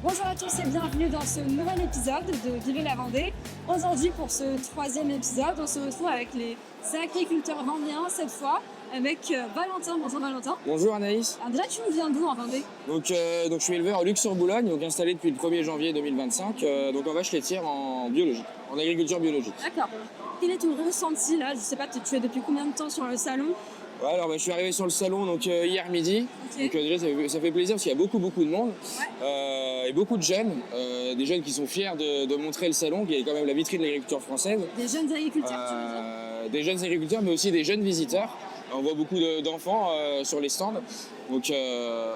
Bonjour à tous et bienvenue dans ce nouvel épisode de Vivez la Vendée. Aujourd'hui, pour ce troisième épisode, on se retrouve avec les agriculteurs vendéens cette fois, avec Valentin. Bonjour Valentin. Bonjour Anaïs. Alors déjà, tu nous viens d'où en Vendée? Donc je suis éleveur au Luxe-sur-Boulogne, donc installé depuis le 1er janvier 2025, donc en vache laitière en biologie, en agriculture biologique. D'accord. Quel est ton ressenti là? Je sais pas, tu es depuis combien de temps sur le salon? Ouais, alors je suis arrivé sur le salon donc, hier midi, Ok. donc déjà ça fait plaisir parce qu'il y a beaucoup de monde, et beaucoup de jeunes, des jeunes qui sont fiers de montrer le salon, qui est quand même la vitrine de l'agriculture française. Des jeunes agriculteurs, tu veux dire? Des jeunes agriculteurs, mais aussi des jeunes visiteurs. On voit beaucoup d'enfants sur les stands, donc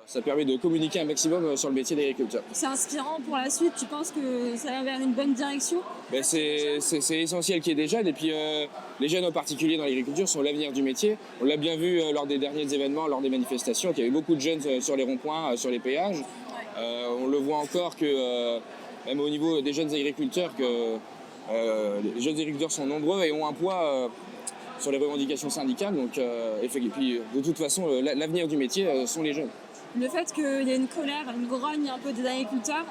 ça permet de communiquer un maximum sur le métier d'agriculteur. C'est inspirant pour la suite, tu penses que ça va vers une bonne direction? C'est essentiel qu'il y ait des jeunes, et puis les jeunes en particulier dans l'agriculture sont l'avenir du métier. On l'a bien vu lors des derniers événements, lors des manifestations, qu'il y avait beaucoup de jeunes sur les ronds-points, sur les péages. On le voit encore que même au niveau des jeunes agriculteurs, que les jeunes agriculteurs sont nombreux et ont un poids sur les revendications syndicales. Donc, et puis, de toute façon, l'avenir du métier sont les jeunes. Le fait qu'il y ait une colère, une grogne un peu des agriculteurs,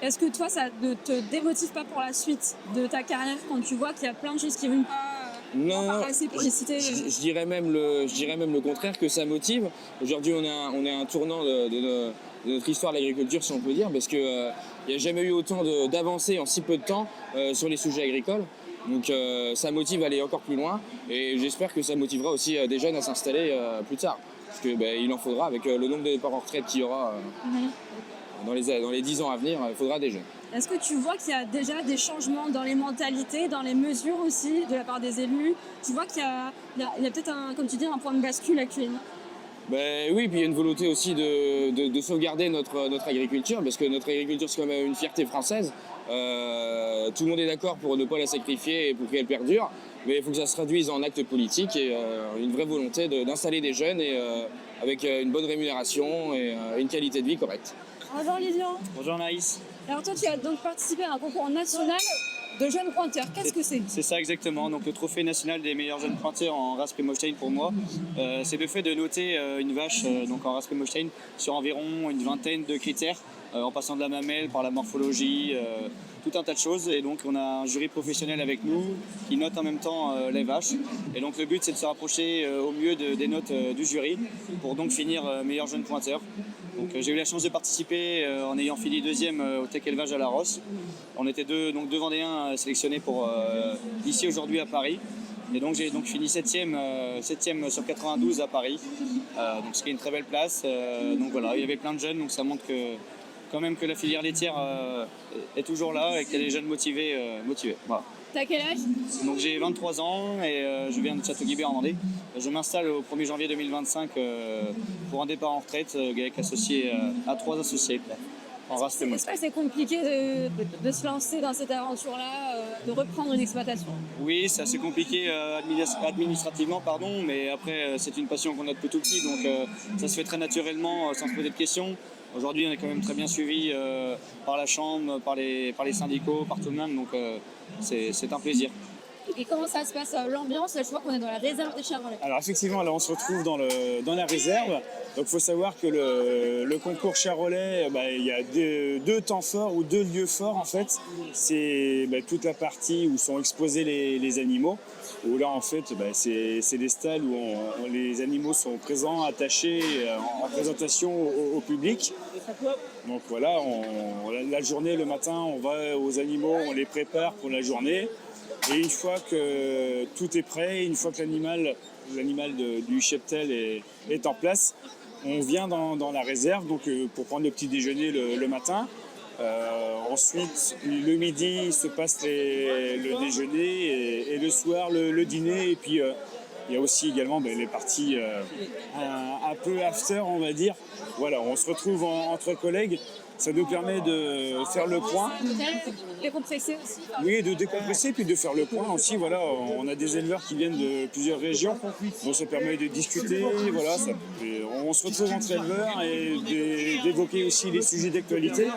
est-ce que toi, ça ne te démotive pas pour la suite de ta carrière quand tu vois qu'il y a plein de choses qui ne vont pas, Non, pas assez pour les citer? je dirais même le contraire, que ça motive. Aujourd'hui, on est à un tournant de notre histoire de l'agriculture, si on peut dire, parce qu'il n'y a jamais eu autant d'avancées en si peu de temps sur les sujets agricoles. Donc ça motive à aller encore plus loin, et j'espère que ça motivera aussi des jeunes à s'installer plus tard. Parce qu'il en faudra, avec le nombre de départs en retraite qu'il y aura dans les 10 ans à venir, il faudra des jeunes. Est-ce que tu vois qu'il y a déjà des changements dans les mentalités, dans les mesures aussi, de la part des élus? Tu vois qu'il y a peut-être, comme tu dis, un point de bascule actuellement? Oui, puis il y a une volonté aussi de sauvegarder notre agriculture, parce que notre agriculture, c'est quand même une fierté française. Tout le monde est d'accord pour ne pas la sacrifier et pour qu'elle perdure, mais il faut que ça se traduise en actes politiques et une vraie volonté d'installer des jeunes, et avec une bonne rémunération et une qualité de vie correcte. Bonjour Lilian. Bonjour Naïs. Alors toi, tu as donc participé à un concours national de jeunes pointeurs. Qu'est-ce que c'est? C'est ça exactement, donc le trophée national des meilleurs jeunes pointeurs en race Plimo-Holstein pour moi, c'est le fait de noter une vache donc en race Plimo-Holstein sur environ une vingtaine de critères, en passant de la mamelle par la morphologie, tout un tas de choses, et donc on a un jury professionnel avec nous qui note en même temps les vaches, et donc le but c'est de se rapprocher au mieux des notes du jury pour donc finir meilleur jeune pointeur. Donc j'ai eu la chance de participer en ayant fini deuxième au Tech Élevage à La Rosse. On était deux Vendéens sélectionnés pour ici aujourd'hui à Paris. Et donc j'ai fini septième sur 92 à Paris, donc ce qui est une très belle place. Donc voilà, il y avait plein de jeunes, donc ça montre quand même que la filière laitière est toujours là et qu'il y a des jeunes motivés. Voilà. T'as quel âge? Donc j'ai 23 ans et je viens de Château-Guibert en Vendée. Je m'installe au 1er janvier 2025 pour un départ en retraite avec associé à 3 associés en race Plimo. Est-ce que c'est compliqué de se lancer dans cette aventure-là, de reprendre une exploitation? Oui, c'est assez compliqué administrativement, mais après c'est une passion qu'on a depuis tout petit, donc ça se fait très naturellement sans se poser de questions. Aujourd'hui, on est quand même très bien suivi par la Chambre, par les syndicats, par tout le monde, donc c'est un plaisir. Et comment ça se passe l'ambiance? Là, je vois qu'on est dans la réserve des Charolais. Alors effectivement, là on se retrouve dans la réserve. Donc il faut savoir que le concours Charolais, il y a deux temps forts ou deux lieux forts en fait. C'est toute la partie où sont exposés les animaux. Où là en fait c'est des stalles où les animaux sont présents, attachés en présentation au public. Donc voilà, la journée, le matin, on va aux animaux, on les prépare pour la journée. Et une fois que tout est prêt, une fois que l'animal du cheptel est en place, on vient dans la réserve donc, pour prendre le petit déjeuner le matin. Ensuite, le midi se passe le déjeuner, et le soir le dîner. Et puis il y a aussi également les parties un peu after, on va dire. Voilà, on se retrouve entre collègues. Ça nous permet de faire le point. Décompresser aussi. Oui, de décompresser puis de faire le point aussi. Voilà, on a des éleveurs qui viennent de plusieurs régions, donc ça permet de discuter. Voilà, on se retrouve entre éleveurs et d'évoquer aussi les sujets d'actualité.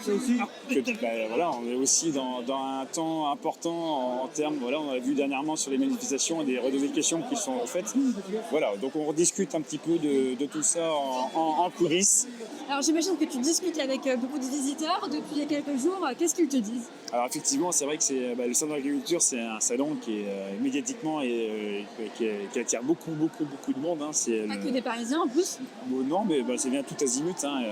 Voilà, on est aussi dans un temps important en termes. Voilà, on a vu dernièrement sur les manifestations des revendications qui sont faites. Voilà, donc on rediscute un petit peu de tout ça en coulisses. Alors j'imagine que tu discutes avec beaucoup de visiteurs depuis quelques jours. Qu'est-ce qu'ils te disent? Alors effectivement, c'est vrai que le salon de l'agriculture, c'est un salon qui est médiatiquement et qui attire beaucoup de monde. Hein. Pas que des Parisiens en plus. Bon, non, mais ça vient tout azimut. Hein.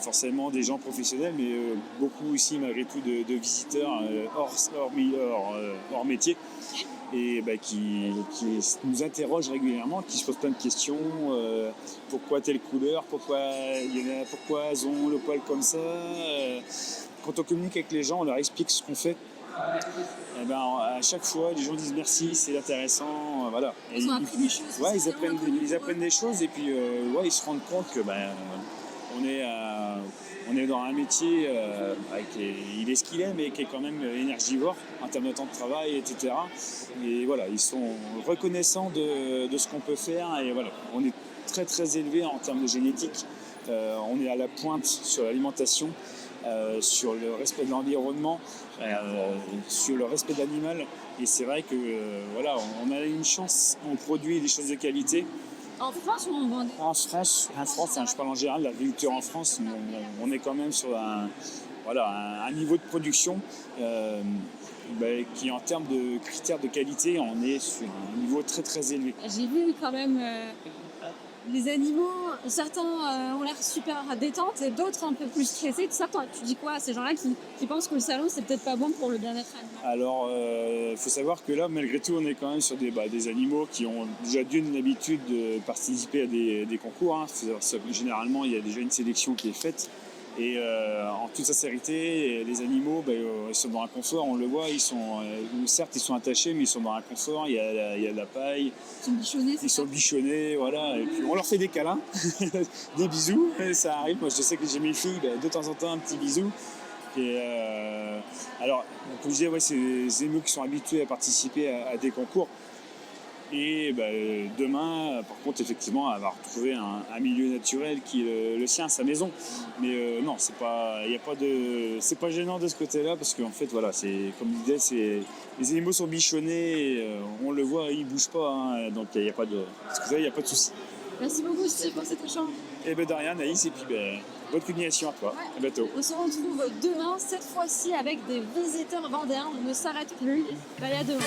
Forcément des gens professionnels, mais beaucoup aussi malgré tout de visiteurs hors métier. Et qui nous interrogent régulièrement, qui se posent plein de questions. Pourquoi telle couleur, pourquoi elles ont le poil comme ça. Quand on communique avec les gens, on leur explique ce qu'on fait. À chaque fois, les gens disent merci, c'est intéressant. Voilà. Ils ont appris des choses. Ouais, ils apprennent des choses et puis ils se rendent compte que on est dans un métier il est ce qu'il est, mais qui est quand même énergivore en termes de temps de travail, etc. Et voilà, ils sont reconnaissants de ce qu'on peut faire. Et voilà, on est très très élevé en termes de génétique. On est à la pointe sur l'alimentation, sur le respect de l'environnement, sur le respect de l'animal. Et c'est vrai que on a une chance, on produit des choses de qualité. En France ou en Vendée? En France, je parle en général de l'agriculture en France, on est quand même sur un niveau de production qui, en termes de critères de qualité, on est sur un niveau très très élevé. J'ai vu quand même les animaux, certains ont l'air super détente et d'autres un peu plus stressés. Tout ça, tu dis quoi à ces gens-là qui pensent que le salon, c'est peut-être pas bon pour le bien-être animal? Alors, il faut savoir que là, malgré tout, on est quand même sur des animaux qui ont déjà d'une l'habitude de participer à des concours. Hein. Généralement, il y a déjà une sélection qui est faite. Et en toute sincérité, les animaux, ils sont dans un confort, on le voit, certes ils sont attachés, mais ils sont dans un confort, il y a de la paille. Ils sont bichonnés, voilà. Et puis on leur fait des câlins, des bisous, et ça arrive. Moi je sais que j'ai mes filles, de temps en temps un petit bisou. Et alors, comme je disais, c'est des animaux qui sont habitués à participer à des concours. Et demain, par contre, effectivement, elle va retrouver un milieu naturel qui est le sien, sa maison. Mais non, c'est pas gênant de ce côté-là parce qu'en fait, voilà, c'est comme je disais, les animaux sont bichonnés, et, on le voit, ils bougent pas, hein, donc il n'y a pas de souci. Merci beaucoup Steve pour cet échange. Et de rien, Naïs, et puis bonne continuation à toi. Ouais. À bientôt. On se retrouve demain, cette fois-ci avec des visiteurs vendéens. On ne s'arrête plus. Allez, à demain.